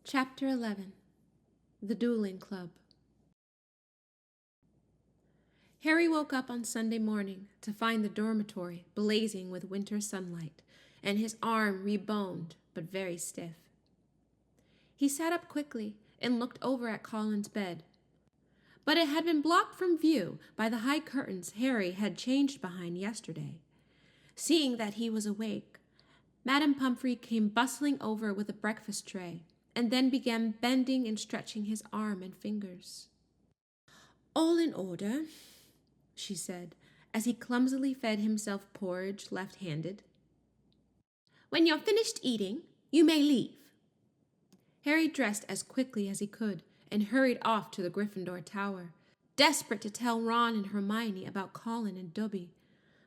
Chapter 11. The Dueling Club. Harry woke up on Sunday morning to find the dormitory blazing with winter sunlight and his arm reboned but very stiff. He sat up quickly and looked over at Colin's bed, but it had been blocked from view by the high curtains Harry had changed behind yesterday. Seeing that he was awake, Madame Pomfrey came bustling over with a breakfast tray and then began bending and stretching his arm and fingers. "All in order," she said, as he clumsily fed himself porridge left-handed. "When you're finished eating, you may leave." Harry dressed as quickly as he could and hurried off to the Gryffindor Tower, desperate to tell Ron and Hermione about Colin and Dobby,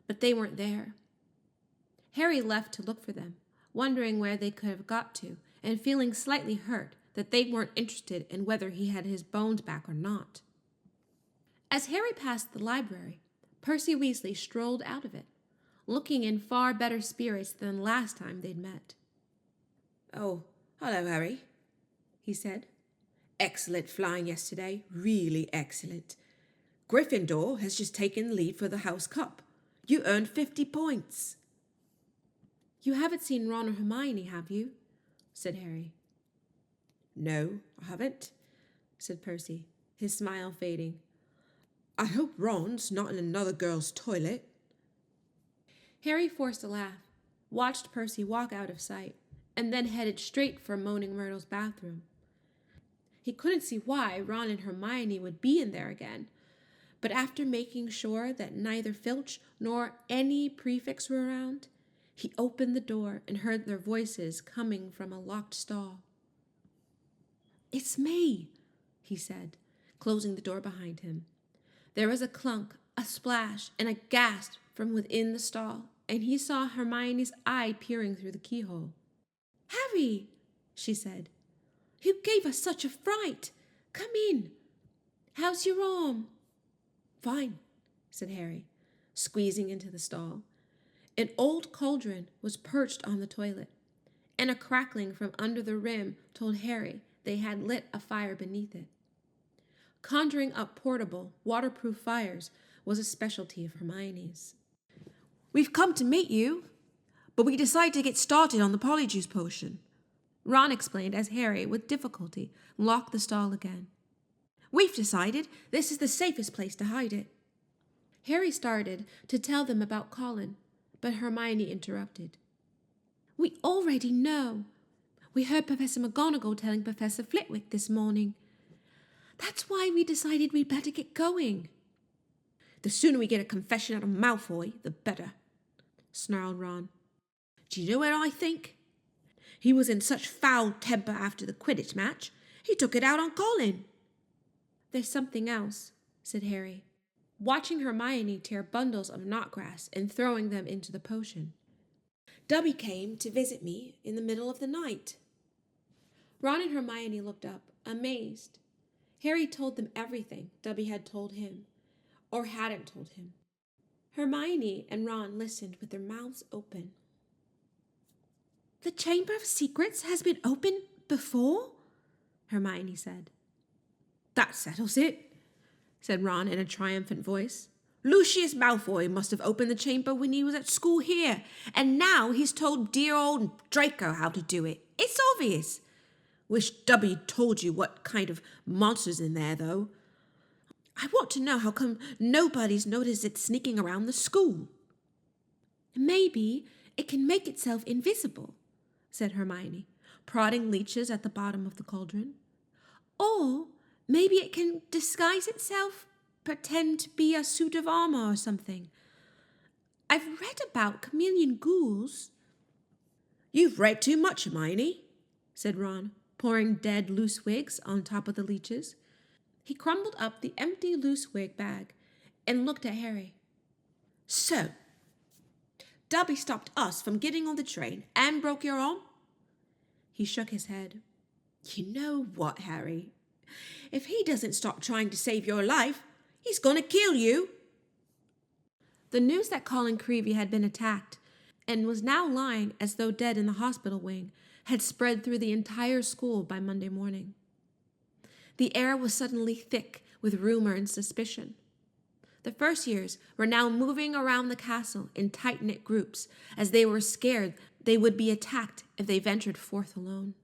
but they weren't there. Harry left to look for them, wondering where they could have got to, and feeling slightly hurt that they weren't interested in whether he had his bones back or not. As Harry passed the library, Percy Weasley strolled out of it, looking in far better spirits than the last time they'd met. "Oh, hello, Harry," he said. "Excellent flying yesterday, really excellent. Gryffindor has just taken the lead for the House Cup. You earned 50 points. "You haven't seen Ron or Hermione, have you?" said Harry. "No, I haven't," said Percy, his smile fading. "I hope Ron's not in another girl's toilet." Harry forced a laugh, watched Percy walk out of sight, and then headed straight for Moaning Myrtle's bathroom. He couldn't see why Ron and Hermione would be in there again, but after making sure that neither Filch nor any prefects were around, he opened the door and heard their voices coming from a locked stall. "It's me," he said, closing the door behind him. There was a clunk, a splash, and a gasp from within the stall, and he saw Hermione's eye peering through the keyhole. "Harry," she said, "you gave us such a fright. Come in. How's your arm?" "Fine," said Harry, squeezing into the stall. An old cauldron was perched on the toilet, and a crackling from under the rim told Harry they had lit a fire beneath it. Conjuring up portable, waterproof fires was a specialty of Hermione's. "We've come to meet you, but we decided to get started on the polyjuice potion," Ron explained as Harry, with difficulty, locked the stall again. "We've decided this is the safest place to hide it." Harry started to tell them about Colin, but Hermione interrupted. "We already know. We heard Professor McGonagall telling Professor Flitwick this morning. That's why we decided we'd better get going." "The sooner we get a confession out of Malfoy, the better," snarled Ron. "Do you know what I think? He was in such foul temper after the Quidditch match, he took it out on Colin." "There's something else," said Harry, watching Hermione tear bundles of knotgrass and throwing them into the potion. "Dobby came to visit me in the middle of the night." Ron and Hermione looked up, amazed. Harry told them everything Dobby had told him, or hadn't told him. Hermione and Ron listened with their mouths open. "The Chamber of Secrets has been opened before?" Hermione said. "That settles it," said Ron in a triumphant voice. "Lucius Malfoy must have opened the chamber when he was at school here, and now he's told dear old Draco how to do it. It's obvious. Wish Dobby told you what kind of monster's in there, though. I want to know how come nobody's noticed it sneaking around the school." "Maybe it can make itself invisible," said Hermione, prodding leeches at the bottom of the cauldron. "Or maybe it can disguise itself, pretend to be a suit of armor or something. I've read about chameleon ghouls." "You've read too much, Hermione," said Ron, pouring dead loose wigs on top of the leeches. He crumbled up the empty loose wig bag and looked at Harry. "So, Dobby stopped us from getting on the train and broke your arm?" He shook his head. "You know what, Harry? If he doesn't stop trying to save your life, he's going to kill you." The news that Colin Creevey had been attacked and was now lying as though dead in the hospital wing had spread through the entire school by Monday morning. The air was suddenly thick with rumor and suspicion. The first years were now moving around the castle in tight-knit groups, as they were scared they would be attacked if they ventured forth alone.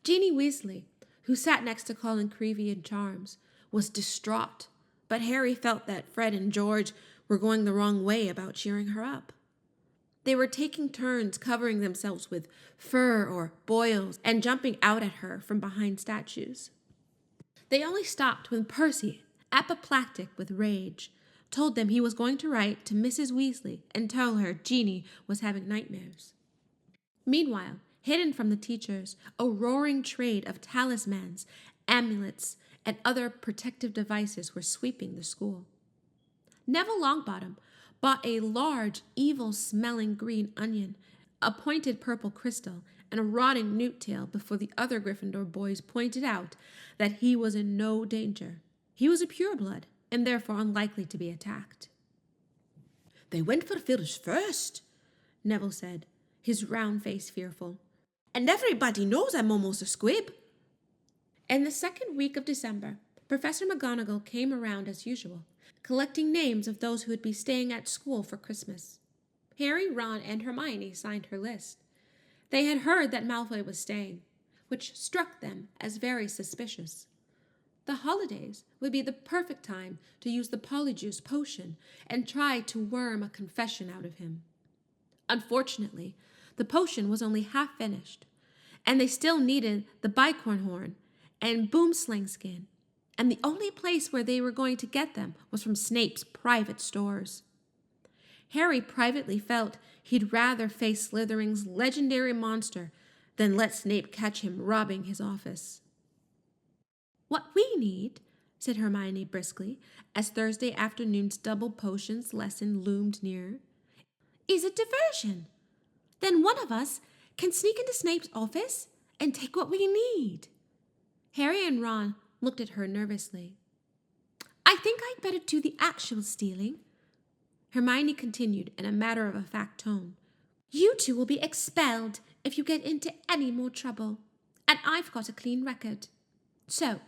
Jeanie Weasley, who sat next to Colin Creevey in Charms, was distraught, but Harry felt that Fred and George were going the wrong way about cheering her up. They were taking turns covering themselves with fur or boils and jumping out at her from behind statues. They only stopped when Percy, apoplectic with rage, told them he was going to write to Mrs. Weasley and tell her Jeanie was having nightmares. Meanwhile, hidden from the teachers, a roaring trade of talismans, amulets, and other protective devices were sweeping the school. Neville Longbottom bought a large, evil-smelling green onion, a pointed purple crystal, and a rotting newt tail before the other Gryffindor boys pointed out that he was in no danger. He was a pureblood, and therefore unlikely to be attacked. "They went for Phyllis first," Neville said, his round face fearful. "And everybody knows I'm almost a squib." In the second week of December, Professor McGonagall came around as usual, collecting names of those who would be staying at school for Christmas. Harry, Ron, and Hermione signed her list. They had heard that Malfoy was staying, which struck them as very suspicious. The holidays would be the perfect time to use the Polyjuice potion and try to worm a confession out of him. Unfortunately, the potion was only half finished, and they still needed the bicorn horn and boomslang skin, and the only place where they were going to get them was from Snape's private stores. Harry privately felt he'd rather face Slytherin's legendary monster than let Snape catch him robbing his office. "What we need," said Hermione briskly, as Thursday afternoon's double potions lesson loomed near, "is a diversion. Then one of us can sneak into Snape's office and take what we need." Harry and Ron looked at her nervously. "I think I'd better do the actual stealing," Hermione continued in a matter-of-fact tone. "You two will be expelled if you get into any more trouble, and I've got a clean record. So,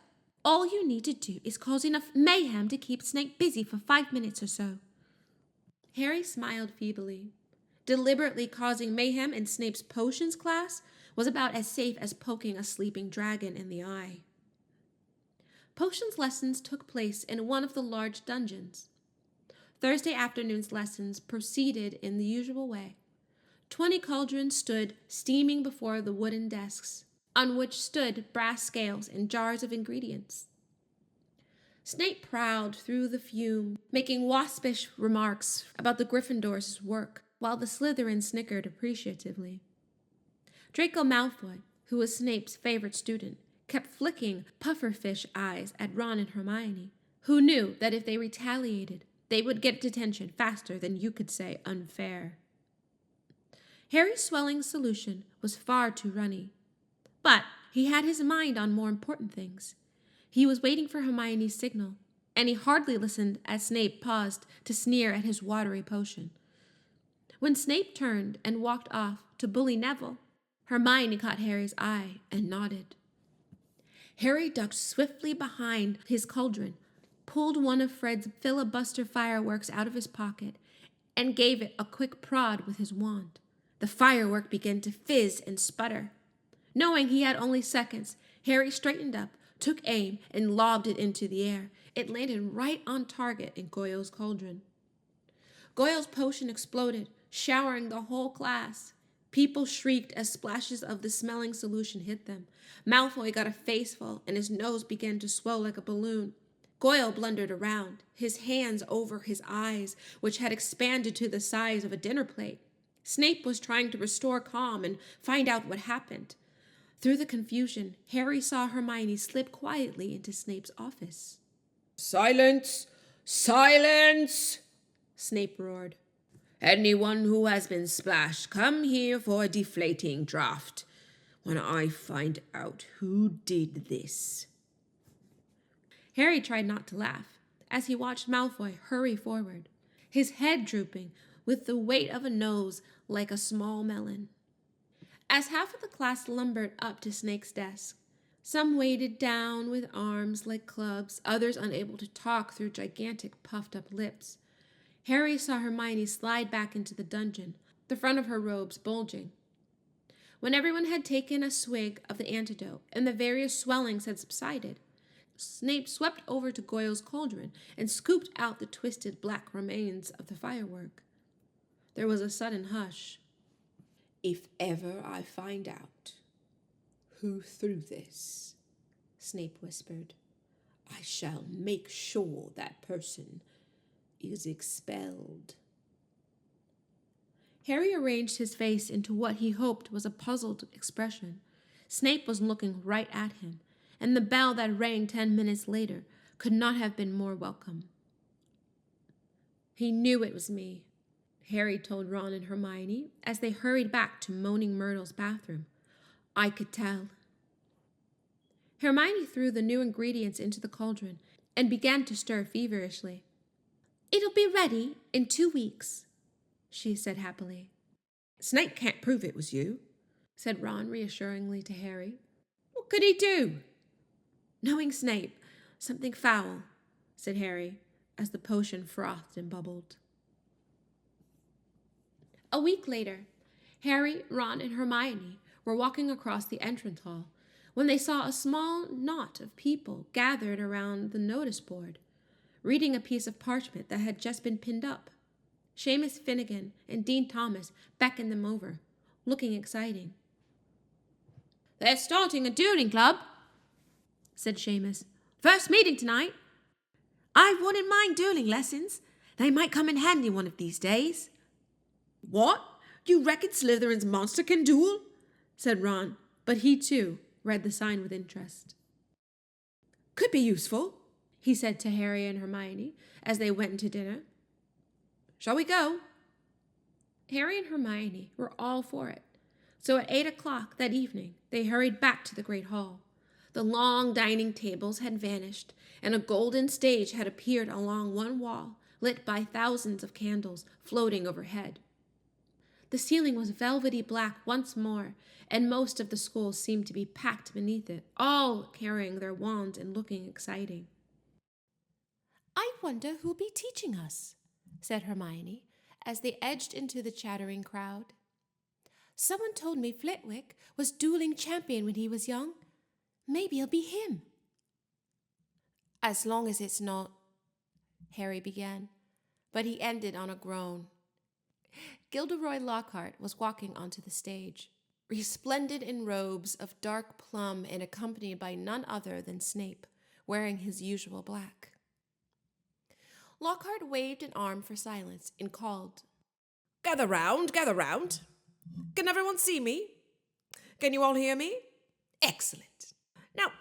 all you need to do is cause enough mayhem to keep Snape busy for 5 minutes or so." Harry smiled feebly. Deliberately causing mayhem in Snape's potions class was about as safe as poking a sleeping dragon in the eye. Potions lessons took place in one of the large dungeons. Thursday afternoon's lessons proceeded in the usual way. 20 cauldrons stood steaming before the wooden desks, on which stood brass scales and jars of ingredients. Snape prowled through the fume, making waspish remarks about the Gryffindors' work, while the Slytherin snickered appreciatively. Draco Malfoy, who was Snape's favorite student, kept flicking pufferfish eyes at Ron and Hermione, who knew that if they retaliated, they would get detention faster than you could say unfair. Harry's swelling solution was far too runny, but he had his mind on more important things. He was waiting for Hermione's signal, and he hardly listened as Snape paused to sneer at his watery potion. When Snape turned and walked off to bully Neville, Hermione caught Harry's eye and nodded. Harry ducked swiftly behind his cauldron, pulled one of Fred's filibuster fireworks out of his pocket, and gave it a quick prod with his wand. The firework began to fizz and sputter. Knowing he had only seconds, Harry straightened up, took aim, and lobbed it into the air. It landed right on target in Goyle's cauldron. Goyle's potion exploded, showering the whole class. People shrieked as splashes of the smelling solution hit them. Malfoy got a faceful, and his nose began to swell like a balloon. Goyle blundered around, his hands over his eyes, which had expanded to the size of a dinner plate. Snape was trying to restore calm and find out what happened. Through the confusion, Harry saw Hermione slip quietly into Snape's office. "Silence! Silence!" Snape roared. "Anyone who has been splashed, come here for a deflating draft when I find out who did this." Harry tried not to laugh as he watched Malfoy hurry forward, his head drooping with the weight of a nose like a small melon. As half of the class lumbered up to Snape's desk, some weighted down with arms like clubs, others unable to talk through gigantic puffed-up lips, Harry saw Hermione slide back into the dungeon, the front of her robes bulging. When everyone had taken a swig of the antidote and the various swellings had subsided, Snape swept over to Goyle's cauldron and scooped out the twisted black remains of the firework. There was a sudden hush. "If ever I find out who threw this," Snape whispered, "I shall make sure that person is expelled." Harry arranged his face into what he hoped was a puzzled expression. Snape was looking right at him, and the bell that rang 10 minutes later could not have been more welcome. "He knew it was me," Harry told Ron and Hermione as they hurried back to Moaning Myrtle's bathroom. "I could tell." Hermione threw the new ingredients into the cauldron and began to stir feverishly. "It'll be ready in 2 weeks," she said happily. "Snape can't prove it was you," said Ron reassuringly to Harry. "What could he do?" "Knowing Snape, something foul," said Harry as the potion frothed and bubbled. A week later, Harry, Ron, and Hermione were walking across the entrance hall when they saw a small knot of people gathered around the notice board, reading a piece of parchment that had just been pinned up. Seamus Finnegan and Dean Thomas beckoned them over, looking exciting. "They're starting a dueling club," said Seamus. "First meeting tonight." "I wouldn't mind dueling lessons. They might come in handy one of these days." "What? You reckon Slytherin's monster can duel?" said Ron, but he too read the sign with interest. "Could be useful," he said to Harry and Hermione as they went into dinner. "Shall we go?" Harry and Hermione were all for it, so at 8 o'clock that evening they hurried back to the great hall. The long dining tables had vanished, and a golden stage had appeared along one wall, lit by thousands of candles floating overhead. The ceiling was velvety black once more, and most of the school seemed to be packed beneath it, all carrying their wands and looking exciting. "I wonder who'll be teaching us," said Hermione, as they edged into the chattering crowd. "Someone told me Flitwick was dueling champion when he was young. Maybe it'll be him." "As long as it's not," Harry began, but he ended on a groan. Gilderoy Lockhart was walking onto the stage, resplendent in robes of dark plum and accompanied by none other than Snape, wearing his usual black. Lockhart waved an arm for silence and called, Gather round, gather round. Can everyone see me? Can you all hear me? Excellent. Now,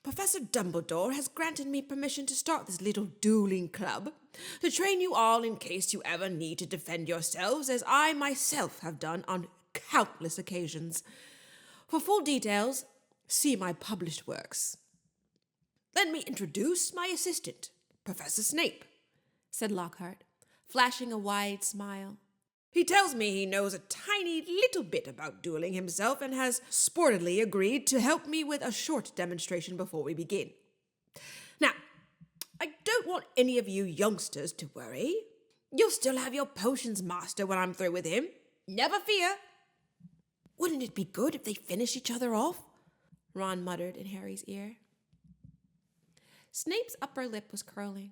Professor Dumbledore has granted me permission to start this little dueling club to train you all in case you ever need to defend yourselves, as I myself have done on countless occasions. For full details, see my published works. Let me introduce my assistant, Professor Snape, said Lockhart, flashing a wide smile. He tells me he knows a tiny little bit about dueling himself and has sportively agreed to help me with a short demonstration before we begin. Now, I don't want any of you youngsters to worry. You'll still have your potions master when I'm through with him. Never fear. Wouldn't it be good if they finish each other off? Ron muttered in Harry's ear. Snape's upper lip was curling.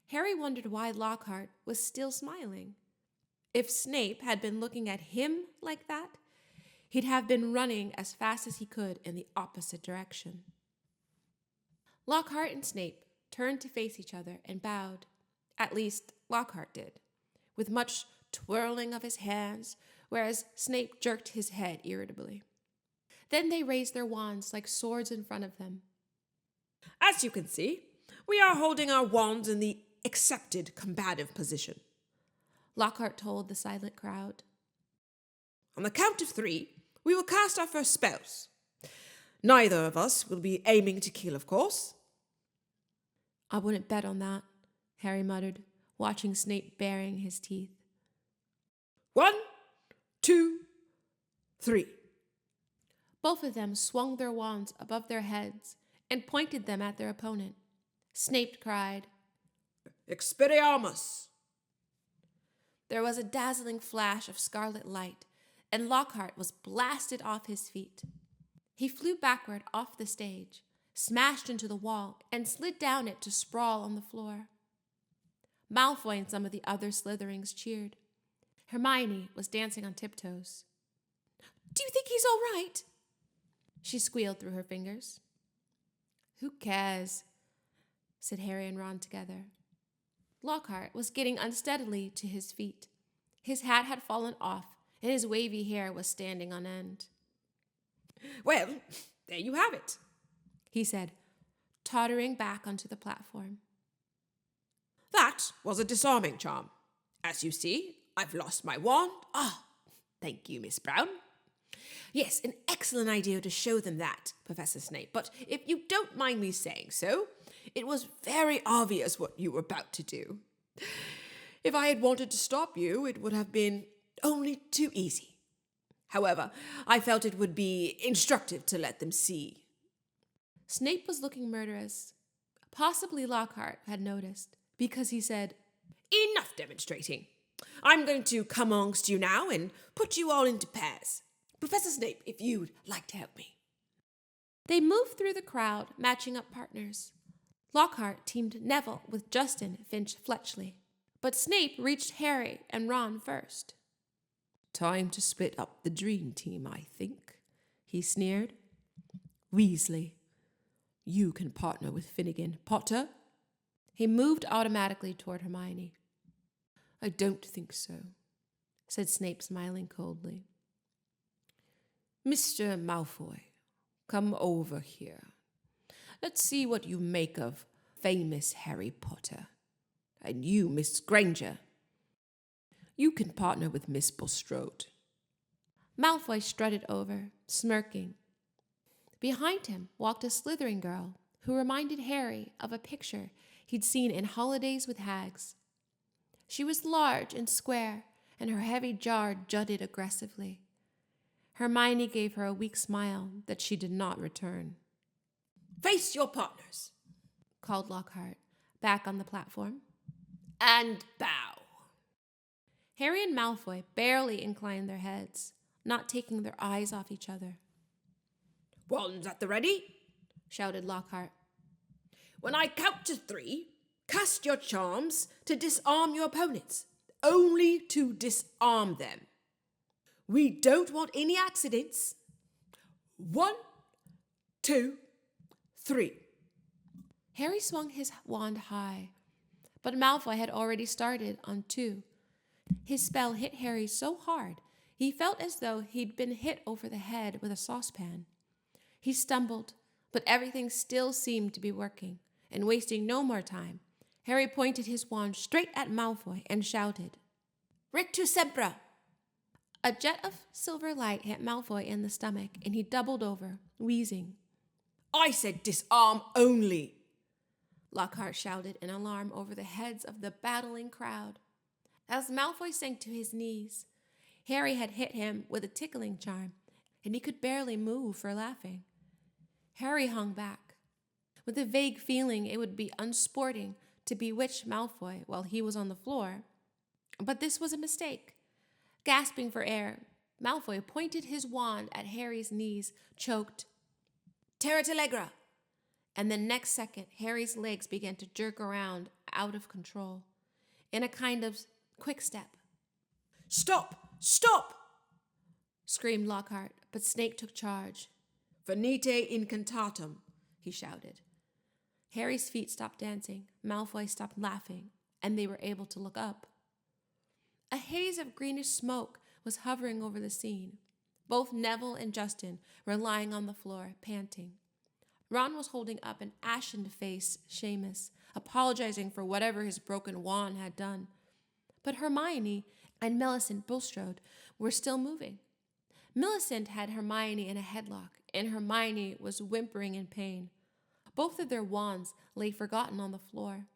Harry wondered why Lockhart was still smiling. If Snape had been looking at him like that, he'd have been running as fast as he could in the opposite direction. Lockhart and Snape turned to face each other and bowed. At least Lockhart did, with much twirling of his hands, whereas Snape jerked his head irritably. Then they raised their wands like swords in front of them. As you can see, we are holding our wands in the accepted combative position, Lockhart told the silent crowd. On the count of 3, we will cast our first spells. Neither of us will be aiming to kill, of course. I wouldn't bet on that, Harry muttered, watching Snape baring his teeth. 1, 2, 3. Both of them swung their wands above their heads and pointed them at their opponent. Snape cried, Expelliarmus! There was a dazzling flash of scarlet light, and Lockhart was blasted off his feet. He flew backward off the stage, smashed into the wall, and slid down it to sprawl on the floor. Malfoy and some of the other Slytherins cheered. Hermione was dancing on tiptoes. Do you think he's all right? She squealed through her fingers. Who cares? Said Harry and Ron together. Lockhart was getting unsteadily to his feet. His hat had fallen off, and his wavy hair was standing on end. Well, there you have it, he said, tottering back onto the platform. That was a disarming charm. As you see, I've lost my wand. Thank you, Miss Brown. Yes, an excellent idea to show them that, Professor Snape, but if you don't mind me saying so, it was very obvious what you were about to do. If I had wanted to stop you, it would have been only too easy. However, I felt it would be instructive to let them see. Snape was looking murderous. Possibly Lockhart had noticed, because he said, Enough demonstrating. I'm going to come amongst you now and put you all into pairs. Professor Snape, if you'd like to help me. They moved through the crowd, matching up partners. Lockhart teamed Neville with Justin Finch Fletchley, but Snape reached Harry and Ron first. Time to split up the dream team, I think, he sneered. Weasley, you can partner with Finnegan. Potter? He moved automatically toward Hermione. I don't think so, said Snape, smiling coldly. Mr. Malfoy, come over here. Let's see what you make of famous Harry Potter. And you, Miss Granger, you can partner with Miss Bulstrode. Malfoy strutted over, smirking. Behind him walked a Slytherin girl who reminded Harry of a picture he'd seen in Holidays with Hags. She was large and square, and her heavy jaw jutted aggressively. Hermione gave her a weak smile that she did not return. Face your partners, called Lockhart, back on the platform. And bow. Harry and Malfoy barely inclined their heads, not taking their eyes off each other. Wands at the ready, shouted Lockhart. When I count to 3, cast your charms to disarm your opponents. Only to disarm them. We don't want any accidents. 1, 2, 3. Harry swung his wand high, but Malfoy had already started on 2. His spell hit Harry so hard, he felt as though he'd been hit over the head with a saucepan. He stumbled, but everything still seemed to be working, and wasting no more time, Harry pointed his wand straight at Malfoy and shouted, Rictus Sempra! A jet of silver light hit Malfoy in the stomach, and he doubled over, wheezing. I said disarm only, Lockhart shouted in alarm over the heads of the battling crowd. As Malfoy sank to his knees, Harry had hit him with a tickling charm, and he could barely move for laughing. Harry hung back, with a vague feeling it would be unsporting to bewitch Malfoy while he was on the floor. But this was a mistake. Gasping for air, Malfoy pointed his wand at Harry's knees, choked, Terra Telegra! And the next second, Harry's legs began to jerk around out of control, in a kind of quick step. Stop! Stop! Screamed Lockhart, but Snape took charge. Venite incantatum, he shouted. Harry's feet stopped dancing, Malfoy stopped laughing, and they were able to look up. A haze of greenish smoke was hovering over the scene. Both Neville and Justin were lying on the floor, panting. Ron was holding up an ashen-faced Seamus, apologizing for whatever his broken wand had done. But Hermione and Millicent Bulstrode were still moving. Millicent had Hermione in a headlock, and Hermione was whimpering in pain. Both of their wands lay forgotten on the floor.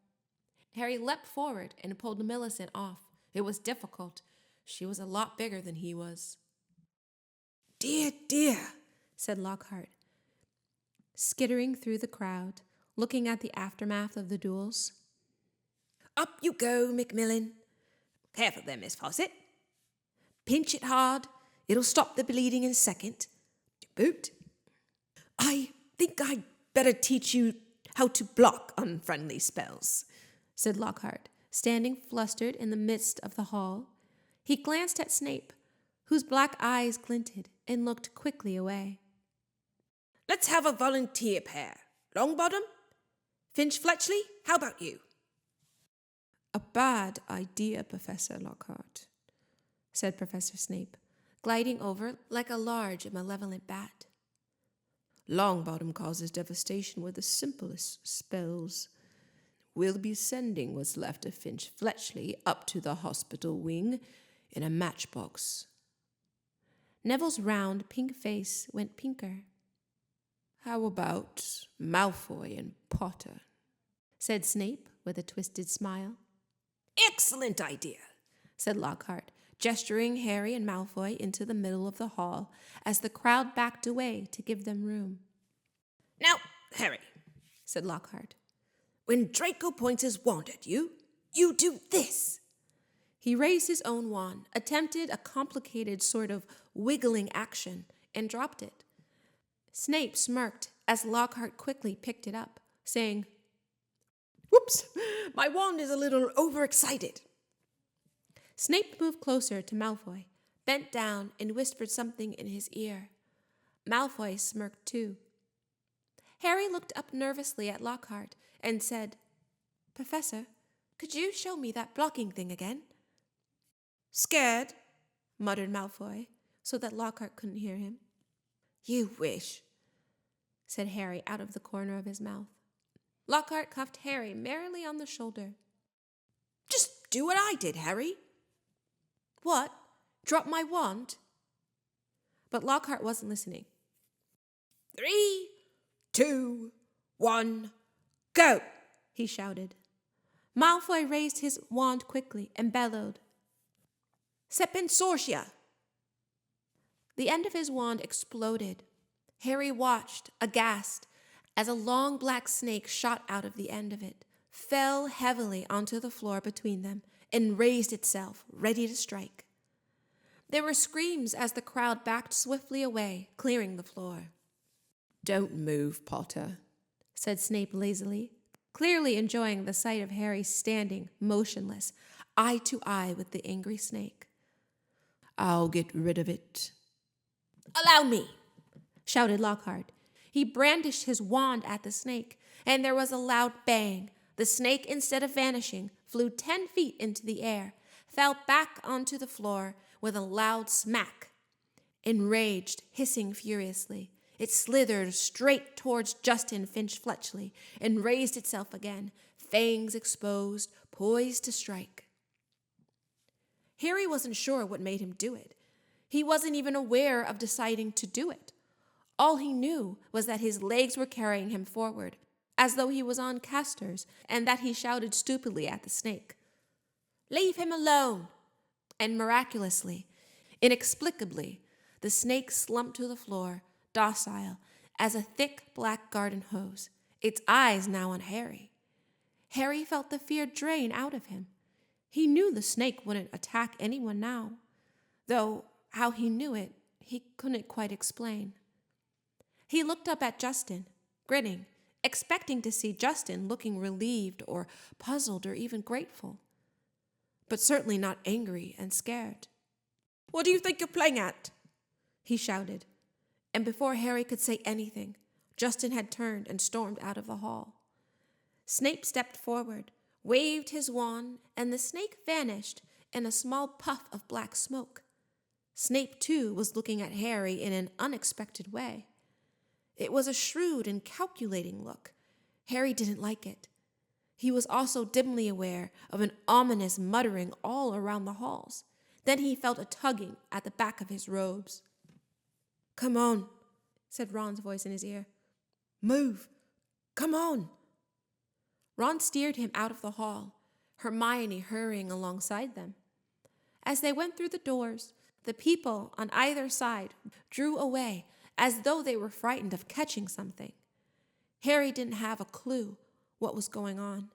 Harry leapt forward and pulled Millicent off. It was difficult. She was a lot bigger than he was. Dear, dear, said Lockhart, skittering through the crowd, looking at the aftermath of the duels. Up you go, Macmillan. Careful there, Miss Fawcett. Pinch it hard. It'll stop the bleeding in a second. Boot. I think I'd better teach you how to block unfriendly spells, said Lockhart, standing flustered in the midst of the hall. He glanced at Snape, whose black eyes glinted, and looked quickly away. Let's have a volunteer pair. Longbottom? Finch Fletchley, how about you? A bad idea, Professor Lockhart, said Professor Snape, gliding over like a large and malevolent bat. Longbottom causes devastation with the simplest spells. We'll be sending what's left of Finch Fletchley up to the hospital wing in a matchbox. Neville's round, pink face went pinker. How about Malfoy and Potter? Said Snape with a twisted smile. Excellent idea, said Lockhart, gesturing Harry and Malfoy into the middle of the hall as the crowd backed away to give them room. Now, Harry, said Lockhart, when Draco points his wand at you, you do this. He raised his own wand, attempted a complicated sort of wiggling action, and dropped it. Snape smirked as Lockhart quickly picked it up, saying, Whoops, my wand is a little overexcited. Snape moved closer to Malfoy, bent down and whispered something in his ear. Malfoy smirked too. Harry looked up nervously at Lockhart and said, Professor, could you show me that blocking thing again? Scared? Muttered Malfoy, so that Lockhart couldn't hear him. You wish, said Harry out of the corner of his mouth. Lockhart cuffed Harry merrily on the shoulder. Just do what I did, Harry. What? Drop my wand? But Lockhart wasn't listening. 3, 2, 1, go, he shouted. Malfoy raised his wand quickly and bellowed, Sepensortia! The end of his wand exploded. Harry watched, aghast, as a long black snake shot out of the end of it, fell heavily onto the floor between them, and raised itself, ready to strike. There were screams as the crowd backed swiftly away, clearing the floor. Don't move, Potter, said Snape lazily, clearly enjoying the sight of Harry standing, motionless, eye to eye with the angry snake. I'll get rid of it. Allow me, shouted Lockhart. He brandished his wand at the snake, and there was a loud bang. The snake, instead of vanishing, flew 10 feet into the air, fell back onto the floor with a loud smack. Enraged, hissing furiously, it slithered straight towards Justin Finch Fletchley and raised itself again, fangs exposed, poised to strike. Harry wasn't sure what made him do it. He wasn't even aware of deciding to do it. All he knew was that his legs were carrying him forward, as though he was on casters, and that he shouted stupidly at the snake. Leave him alone! And miraculously, inexplicably, the snake slumped to the floor, docile as a thick black garden hose, its eyes now on Harry. Harry felt the fear drain out of him. He knew the snake wouldn't attack anyone now, though how he knew it, he couldn't quite explain. He looked up at Justin, grinning, expecting to see Justin looking relieved or puzzled or even grateful, but certainly not angry and scared. What do you think you're playing at? He shouted, and before Harry could say anything, Justin had turned and stormed out of the hall. Snape stepped forward, waved his wand, and the snake vanished in a small puff of black smoke. Snape, too, was looking at Harry in an unexpected way. It was a shrewd and calculating look. Harry didn't like it. He was also dimly aware of an ominous muttering all around the halls. Then he felt a tugging at the back of his robes. Come on, said Ron's voice in his ear. Move. Come on. Ron steered him out of the hall, Hermione hurrying alongside them. As they went through the doors, the people on either side drew away as though they were frightened of catching something. Harry didn't have a clue what was going on,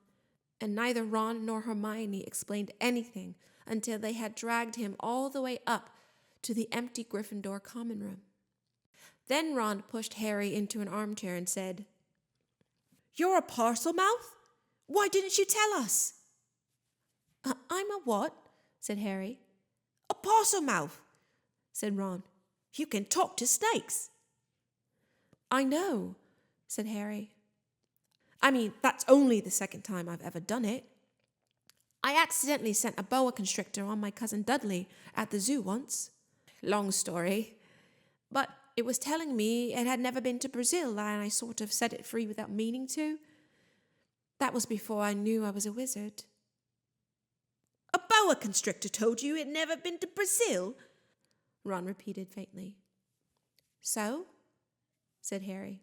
and neither Ron nor Hermione explained anything until they had dragged him all the way up to the empty Gryffindor common room. Then Ron pushed Harry into an armchair and said, "You're a parcel mouth? Why didn't you tell us?" "I'm a what?" said Harry. "A parcel mouth," said Ron. "You can talk to snakes." "I know," said Harry. "I mean, that's only the second time I've ever done it. I accidentally sent a boa constrictor on my cousin Dudley at the zoo once. Long story. But it was telling me it had never been to Brazil, and I sort of set it free without meaning to. That was before I knew I was a wizard." "A boa constrictor told you it had never been to Brazil?" Ron repeated faintly. "So?" said Harry.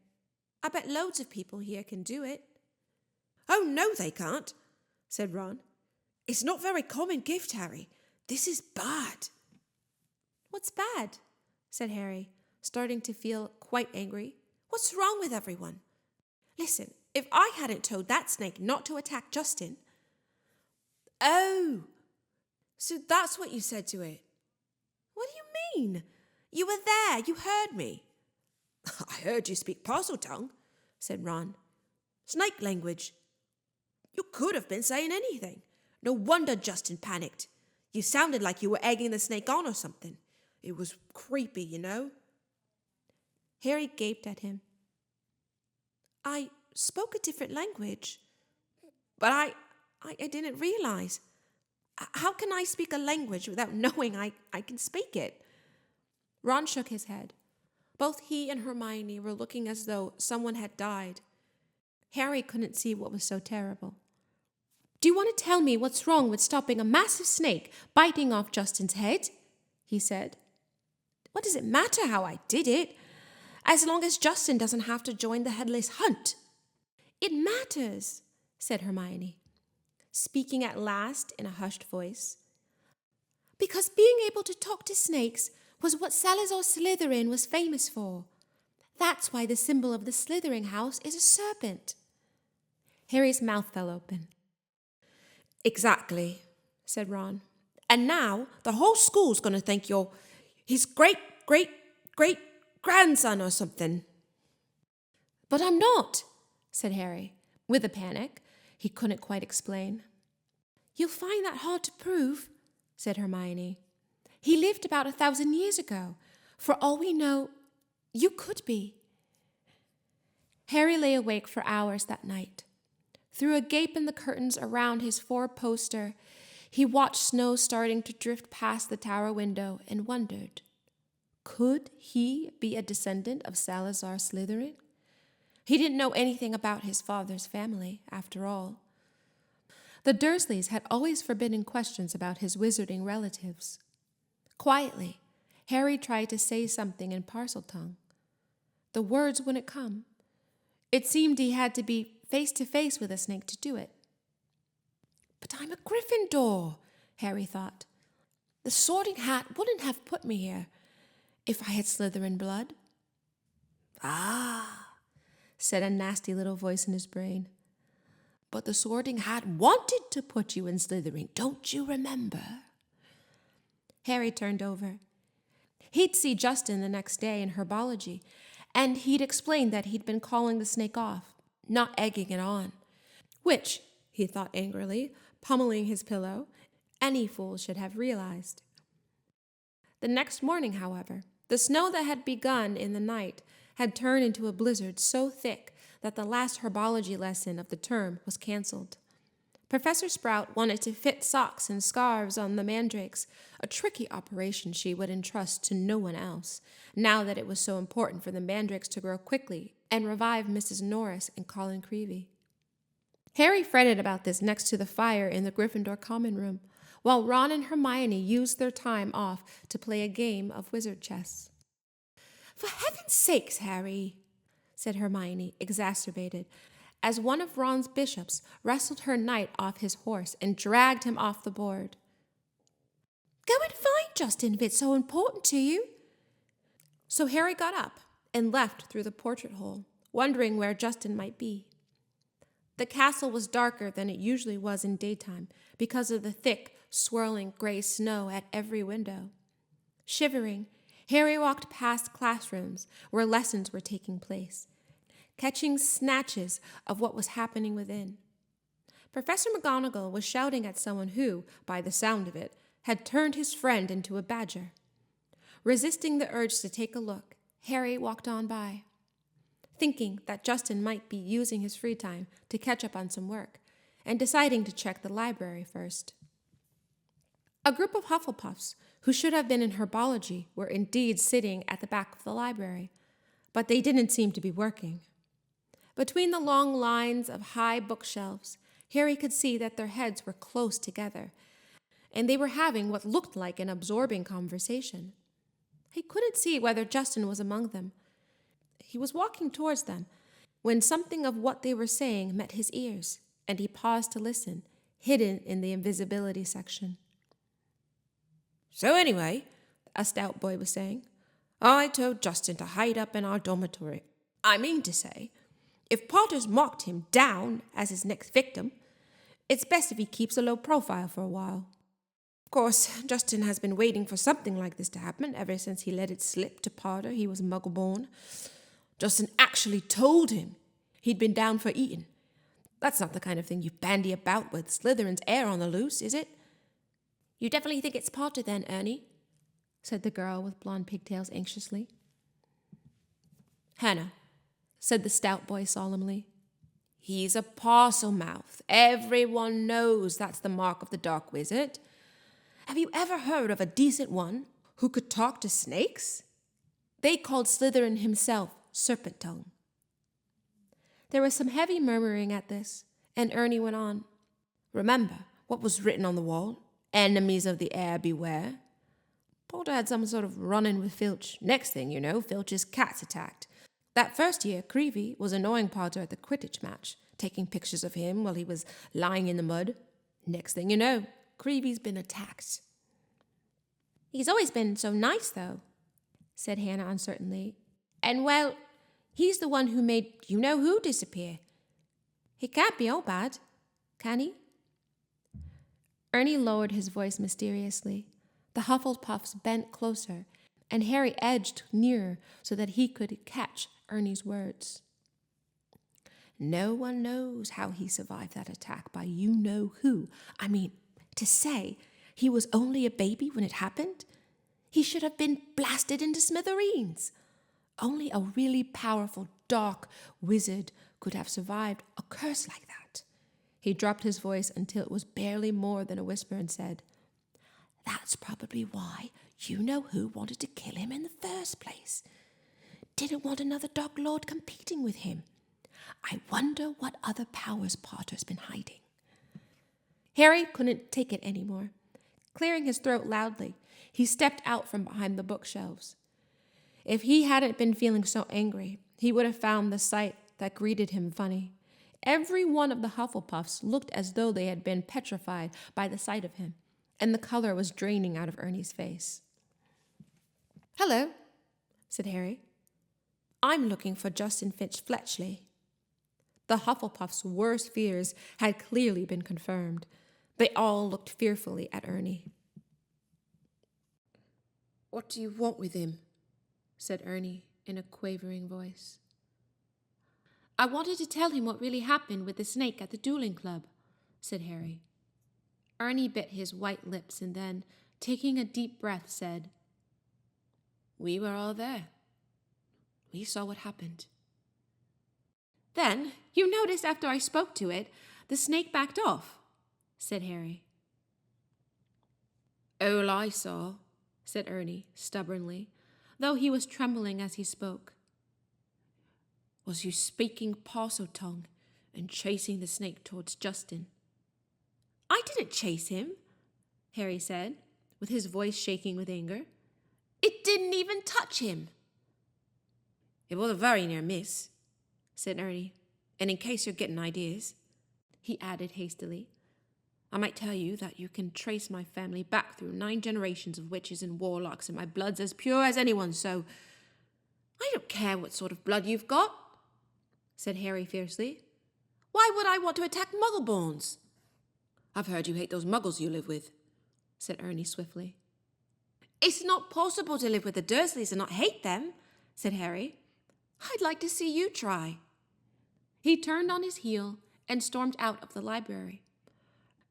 "I bet loads of people here can do it." "Oh, no, they can't," said Ron. "It's not a very common gift, Harry. This is bad." "What's bad?" said Harry, starting to feel quite angry. "What's wrong with everyone? Listen, if I hadn't told that snake not to attack Justin..." "Oh, so that's what you said to it." "What do you mean? You were there. You heard me." "I heard you speak parcel tongue," said Ron. "Snake language. You could have been saying anything. No wonder Justin panicked. You sounded like you were egging the snake on or something. It was creepy, you know." Harry gaped at him. "I spoke a different language, but I didn't realize. How can I speak a language without knowing I can speak it?" Ron shook his head. Both he and Hermione were looking as though someone had died. Harry couldn't see what was so terrible. "Do you want to tell me what's wrong with stopping a massive snake biting off Justin's head?" he said. "What does it matter how I did it, as long as Justin doesn't have to join the headless hunt?" "It matters," said Hermione, speaking at last in a hushed voice, "because being able to talk to snakes was what Salazar Slytherin was famous for. That's why the symbol of the Slytherin house is a serpent." Harry's mouth fell open. "Exactly," said Ron. "And now the whole school's going to think you're his great-great-great-grandson or something." "But I'm not," said Harry, with a panic he couldn't quite explain. "You'll find that hard to prove," said Hermione. "He lived about 1,000 years ago. For all we know, you could be." Harry lay awake for hours that night. Through a gape in the curtains around his four-poster, he watched snow starting to drift past the tower window and wondered, could he be a descendant of Salazar Slytherin? He didn't know anything about his father's family, after all. The Dursleys had always forbidden questions about his wizarding relatives. Quietly, Harry tried to say something in Parseltongue. The words wouldn't come. It seemed he had to be face to face with a snake to do it. "But I'm a Gryffindor," Harry thought. "The Sorting Hat wouldn't have put me here if I had Slytherin blood." "Ah," said a nasty little voice in his brain. "But the Sorting Hat wanted to put you in Slytherin, don't you remember?" Harry turned over. He'd see Justin the next day in herbology, and he'd explained that he'd been calling the snake off, not egging it on, which, he thought angrily, pummeling his pillow, any fool should have realized. The next morning, however, the snow that had begun in the night had turned into a blizzard so thick that the last herbology lesson of the term was canceled. Professor Sprout wanted to fit socks and scarves on the mandrakes, a tricky operation she would entrust to no one else, now that it was so important for the mandrakes to grow quickly and revive Mrs. Norris and Colin Creevey. Harry fretted about this next to the fire in the Gryffindor common room, while Ron and Hermione used their time off to play a game of wizard chess. "For heaven's sakes, Harry," said Hermione, exacerbated, as one of Ron's bishops wrestled her knight off his horse and dragged him off the board. "Go and find Justin if it's so important to you." So Harry got up and left through the portrait hole, wondering where Justin might be. The castle was darker than it usually was in daytime because of the thick, swirling gray snow at every window. Shivering, Harry walked past classrooms where lessons were taking place, catching snatches of what was happening within. Professor McGonagall was shouting at someone who, by the sound of it, had turned his friend into a badger. Resisting the urge to take a look, Harry walked on by, thinking that Justin might be using his free time to catch up on some work, and deciding to check the library first. A group of Hufflepuffs, who should have been in herbology, were indeed sitting at the back of the library, but they didn't seem to be working. Between the long lines of high bookshelves, Harry could see that their heads were close together, and they were having what looked like an absorbing conversation. He couldn't see whether Justin was among them. He was walking towards them when something of what they were saying met his ears, and he paused to listen, hidden in the invisibility section. "So anyway," a stout boy was saying, "I told Justin to hide up in our dormitory. I mean to say, if Potter's marked him down as his next victim, it's best if he keeps a low profile for a while. Of course, Justin has been waiting for something like this to happen ever since he let it slip to Potter he was Muggle-born. Justin actually told him he'd been down for eating. That's not the kind of thing you bandy about with Slytherin's heir on the loose, is it?" "You definitely think it's Potter then, Ernie?" said the girl with blonde pigtails anxiously. "Hannah," said the stout boy solemnly, "he's a Parselmouth. Everyone knows that's the mark of the Dark Wizard. Have you ever heard of a decent one who could talk to snakes? They called Slytherin himself Serpent Tongue." There was some heavy murmuring at this, and Ernie went on. "Remember what was written on the wall? Enemies of the heir beware. Potter had some sort of run-in with Filch. Next thing you know, Filch's cat's attacked. That first year, Creevy was annoying Potter at the Quidditch match, taking pictures of him while he was lying in the mud. Next thing you know, Creevy's been attacked." "He's always been so nice, though," said Hannah uncertainly. "And, well, he's the one who made you-know-who disappear. He can't be all bad, can he?" Ernie lowered his voice mysteriously. The Hufflepuffs bent closer, and Harry edged nearer so that he could catch Ernie's words. "No one knows how he survived that attack by you-know-who. I mean, to say he was only a baby when it happened? He should have been blasted into smithereens. Only a really powerful dark wizard could have survived a curse like that." He dropped his voice until it was barely more than a whisper and said, "That's probably why you-know-who wanted to kill him in the first place. Didn't want another Dark Lord competing with him. I wonder what other powers Potter's been hiding." Harry couldn't take it anymore. Clearing his throat loudly, he stepped out from behind the bookshelves. If he hadn't been feeling so angry, he would have found the sight that greeted him funny. Every one of the Hufflepuffs looked as though they had been petrified by the sight of him, and the color was draining out of Ernie's face. "Hello," said Harry. "I'm looking for Justin Finch-Fletchley." The Hufflepuffs' worst fears had clearly been confirmed. They all looked fearfully at Ernie. "What do you want with him?" said Ernie in a quavering voice. "I wanted to tell him what really happened with the snake at the dueling club," said Harry. Ernie bit his white lips and then, taking a deep breath, said, "We were all there. We saw what happened." "Then, you noticed after I spoke to it, the snake backed off," said Harry. "All I saw," said Ernie stubbornly, though he was trembling as he spoke, "was you speaking Parseltongue and chasing the snake towards Justin." "I didn't chase him," Harry said, with his voice shaking with anger. "It didn't even touch him." "It was a very near miss," said Ernie. "And in case you're getting ideas," he added hastily, "I might tell you that you can trace my family back through 9 generations of witches and warlocks, and my blood's as pure as anyone's, so I don't care what sort of blood you've got, said Harry fiercely. Why would I want to attack Muggleborns? I've heard you hate those Muggles you live with, said Ernie swiftly. It's not possible to live with the Dursleys and not hate them, said Harry. I'd like to see you try. He turned on his heel and stormed out of the library,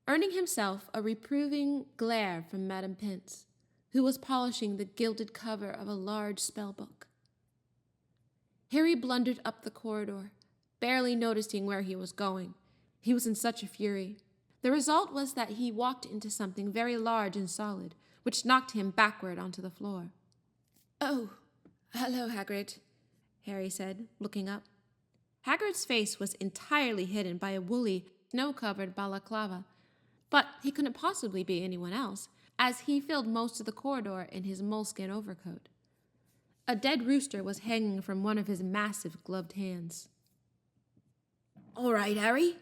earning himself a reproving glare from Madame Pince, who was polishing the gilded cover of a large spellbook. Harry blundered up the corridor, barely noticing where he was going. He was in such a fury. The result was that he walked into something very large and solid, which knocked him backward onto the floor. "Oh, hello, Hagrid," Harry said, looking up. Hagrid's face was entirely hidden by a woolly, snow-covered balaclava, but he couldn't possibly be anyone else, as he filled most of the corridor in his moleskin overcoat. A dead rooster was hanging from one of his massive gloved hands. "All right, Harry,"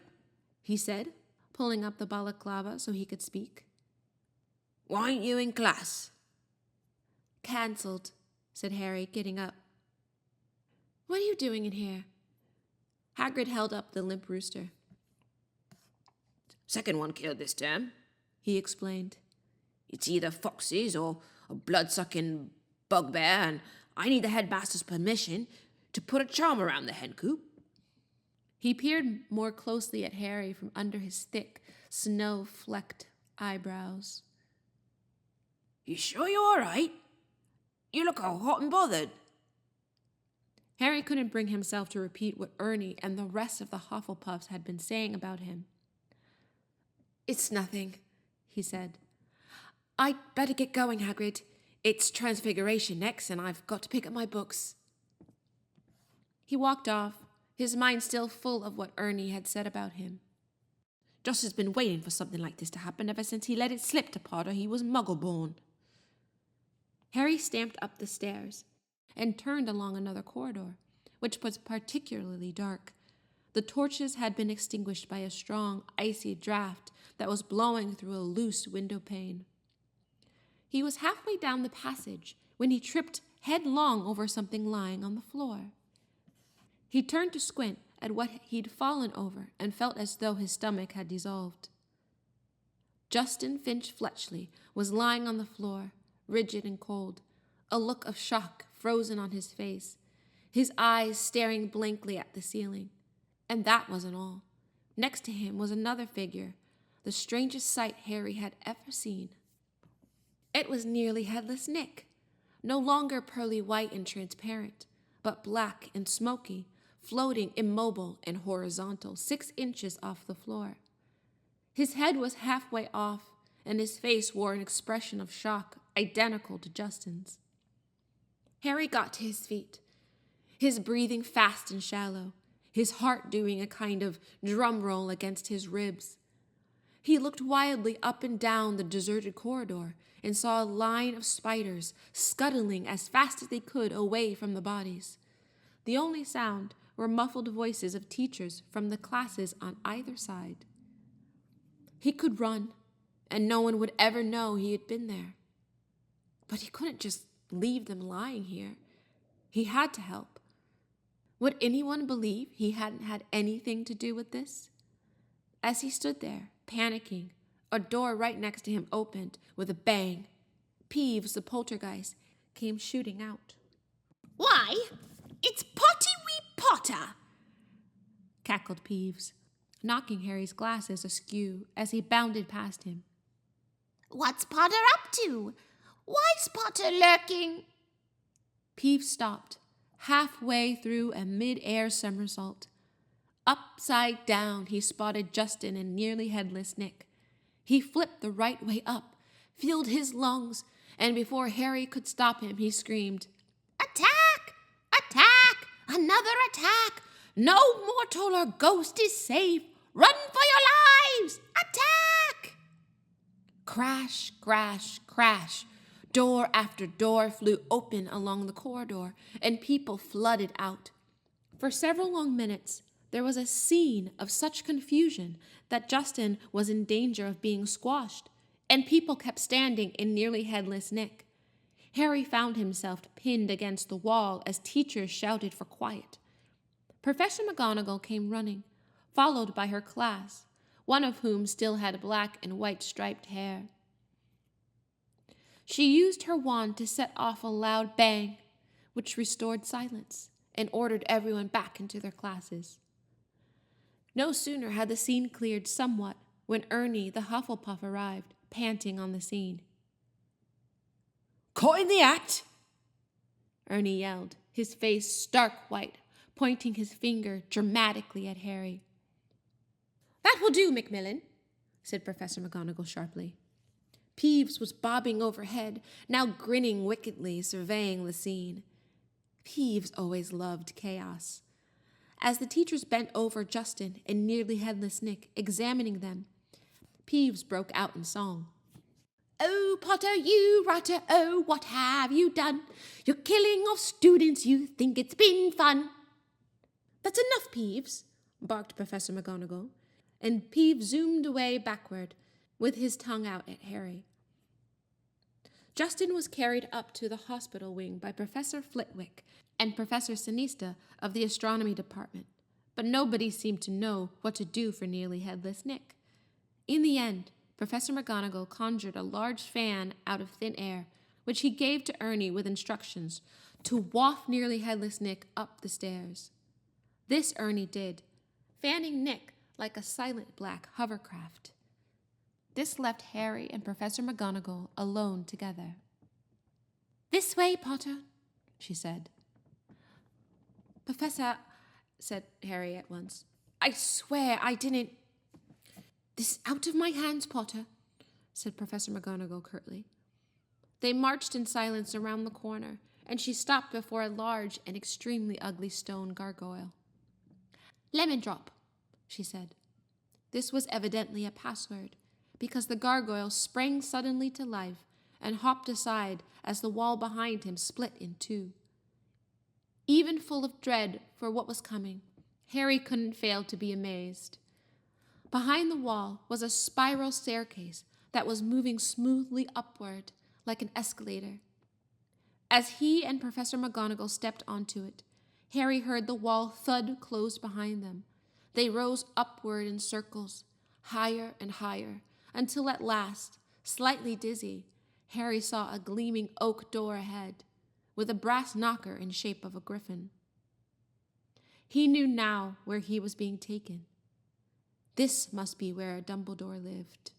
he said, pulling up the balaclava so he could speak. "Why aren't you in class?" "Cancelled," said Harry, getting up. "What are you doing in here?" Hagrid held up the limp rooster. "Second one killed this term," he explained. "It's either foxes or a blood-sucking bugbear, and I need the headmaster's permission to put a charm around the hen coop." He peered more closely at Harry from under his thick, snow-flecked eyebrows. "You sure you're all right? You look all hot and bothered." Harry couldn't bring himself to repeat what Ernie and the rest of the Hufflepuffs had been saying about him. "It's nothing," he said. "I'd better get going, Hagrid. It's Transfiguration next, and I've got to pick up my books." He walked off, his mind still full of what Ernie had said about him. Joss has been waiting for something like this to happen ever since he let it slip to Potter he was Muggle-born. Harry stamped up the stairs and turned along another corridor, which was particularly dark. The torches had been extinguished by a strong, icy draft that was blowing through a loose window pane. He was halfway down the passage when he tripped headlong over something lying on the floor. He turned to squint at what he'd fallen over and felt as though his stomach had dissolved. Justin Finch Fletchley was lying on the floor, rigid and cold, a look of shock frozen on his face, his eyes staring blankly at the ceiling. And that wasn't all. Next to him was another figure, the strangest sight Harry had ever seen. It was nearly headless Nick, no longer pearly white and transparent, but black and smoky, floating immobile and horizontal 6 inches off the floor. His head was halfway off, and his face wore an expression of shock identical to Justin's. Harry got to his feet, his breathing fast and shallow, his heart doing a kind of drum roll against his ribs. He looked wildly up and down the deserted corridor and saw a line of spiders scuttling as fast as they could away from the bodies. The only sound were muffled voices of teachers from the classes on either side. He could run, and no one would ever know he had been there. But he couldn't just leave them lying here. He had to help. Would anyone believe he hadn't had anything to do with this? As he stood there, panicking, a door right next to him opened with a bang. Peeves, the poltergeist, came shooting out. "Why, it's Potty wee Potter!" cackled Peeves, knocking Harry's glasses askew as he bounded past him. "What's Potter up to? Why's Potter lurking?" Peeves stopped, halfway through a mid-air somersault. Upside down, he spotted Justin and nearly headless Nick. He flipped the right way up, filled his lungs, and before Harry could stop him, he screamed, "Attack! Attack! Another attack! No mortal or ghost is safe! Run for your lives! Attack!" Crash, crash, crash. Door after door flew open along the corridor, and people flooded out. For several long minutes, there was a scene of such confusion that Justin was in danger of being squashed, and people kept standing in nearly headless Nick. Harry found himself pinned against the wall as teachers shouted for quiet. Professor McGonagall came running, followed by her class, one of whom still had black and white striped hair. She used her wand to set off a loud bang, which restored silence and ordered everyone back into their classes. No sooner had the scene cleared somewhat when Ernie the Hufflepuff arrived, panting on the scene. "Caught in the act!" Ernie yelled, his face stark white, pointing his finger dramatically at Harry. "That will do, Macmillan," said Professor McGonagall sharply. Peeves was bobbing overhead, now grinning wickedly, surveying the scene. Peeves always loved chaos. As the teachers bent over Justin and Nearly Headless Nick, examining them, Peeves broke out in song. Oh, Potter, you rotter, oh, what have you done? You're killing off students, you think it's been fun. "That's enough, Peeves," barked Professor McGonagall, and Peeves zoomed away backward, with his tongue out at Harry. Justin was carried up to the hospital wing by Professor Flitwick and Professor Sinista of the astronomy department, but nobody seemed to know what to do for Nearly Headless Nick. In the end, Professor McGonagall conjured a large fan out of thin air, which he gave to Ernie with instructions to waft Nearly Headless Nick up the stairs. This Ernie did, fanning Nick like a silent black hovercraft. This left Harry and Professor McGonagall alone together. "This way, Potter," she said. "Professor," said Harry at once, "I swear I didn't—" "This is out of my hands, Potter," said Professor McGonagall curtly. They marched in silence around the corner, and she stopped before a large and extremely ugly stone gargoyle. "Lemon drop," she said. This was evidently a password, because the gargoyle sprang suddenly to life and hopped aside as the wall behind him split in two. Even full of dread for what was coming, Harry couldn't fail to be amazed. Behind the wall was a spiral staircase that was moving smoothly upward like an escalator. As he and Professor McGonagall stepped onto it, Harry heard the wall thud close behind them. They rose upward in circles, higher and higher, until at last, slightly dizzy, Harry saw a gleaming oak door ahead, with a brass knocker in shape of a griffin. He knew now where he was being taken. This must be where Dumbledore lived.